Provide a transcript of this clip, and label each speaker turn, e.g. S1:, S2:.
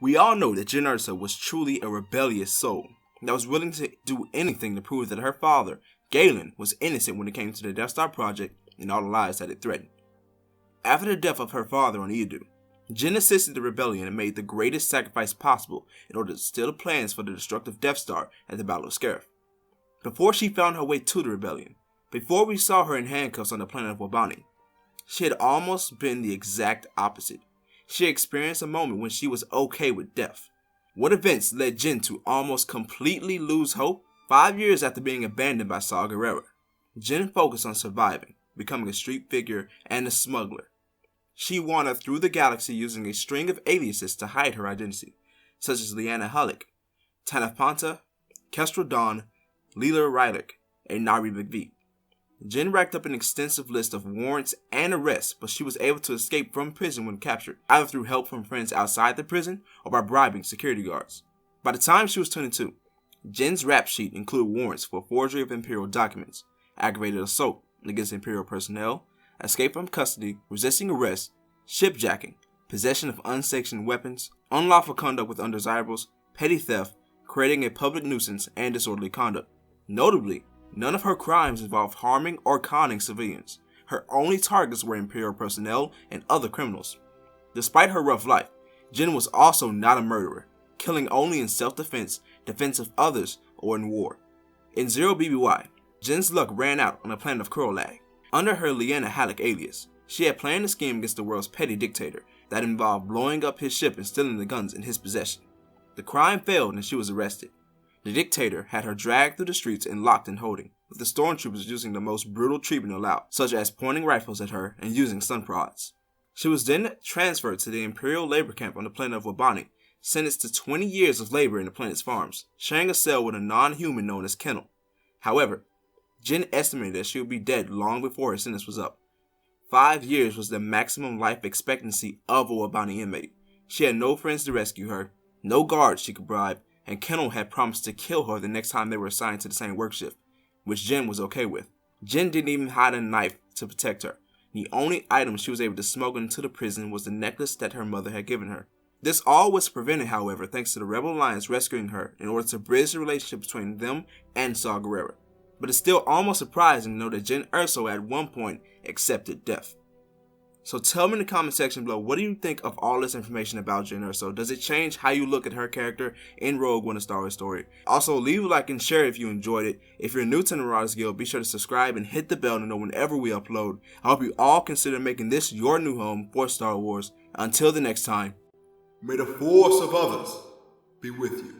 S1: We all know that Jyn Erso was truly a rebellious soul that was willing to do anything to prove that her father, Galen, was innocent when it came to the Death Star project and all the lies that it threatened. After the death of her father on Eadu, Jyn assisted the rebellion and made the greatest sacrifice possible in order to steal the plans for the destructive Death Star at the Battle of Scarif. Before she found her way to the rebellion, before we saw her in handcuffs on the planet of Wobani, she had almost been the exact opposite. She experienced a moment when she was okay with death. What events led Jyn to almost completely lose hope? 5 years after being abandoned by Saw Gerrera, Jyn focused on surviving, becoming a street figure and a smuggler. She wandered through the galaxy using a string of aliases to hide her identity, such as Liana Halleck, Tanith Panta, Kestrel Dawn, Leela Rylick, and Nari McVie. Jyn racked up an extensive list of warrants and arrests, but she was able to escape from prison when captured, either through help from friends outside the prison or by bribing security guards. By the time she was 22, Jyn's rap sheet included warrants for forgery of Imperial documents, aggravated assault against Imperial personnel, escape from custody, resisting arrest, shipjacking, possession of unsanctioned weapons, unlawful conduct with undesirables, petty theft, creating a public nuisance, and disorderly conduct. Notably, none of her crimes involved harming or conning civilians. Her only targets were Imperial personnel and other criminals. Despite her rough life, Jyn was also not a murderer, killing only in self-defense, defense of others, or in war. In Zero BBY, Jyn's luck ran out on the planet of Kurlag. Under her Liana Halleck alias, she had planned a scheme against the world's petty dictator that involved blowing up his ship and stealing the guns in his possession. The crime failed and she was arrested. The dictator had her dragged through the streets and locked in holding, with the stormtroopers using the most brutal treatment allowed, such as pointing rifles at her and using stun prods. She was then transferred to the Imperial labor camp on the planet of Wobani, sentenced to 20 years of labor in the planet's farms, sharing a cell with a non-human known as Kennel. However, Jyn estimated that she would be dead long before her sentence was up. 5 years was the maximum life expectancy of a Wobani inmate. She had no friends to rescue her, no guards she could bribe, and Kennel had promised to kill her the next time they were assigned to the same work shift, which Jyn was okay with. Jyn didn't even hide a knife to protect her. The only item she was able to smuggle into the prison was the necklace that her mother had given her. This all was prevented, however, thanks to the Rebel Alliance rescuing her in order to bridge the relationship between them and Saw Gerrera. But it's still almost surprising to know that Jyn Erso at one point accepted death. So tell me in the comment section below, what do you think of all this information about Jyn Erso? Does it change how you look at her character in Rogue One: A Star Wars Story? Also, leave a like and share if you enjoyed it. If you're new to the Marauders Guild, be sure to subscribe and hit the bell to know whenever we upload. I hope you all consider making this your new home for Star Wars. Until the next time,
S2: may the force of others be with you.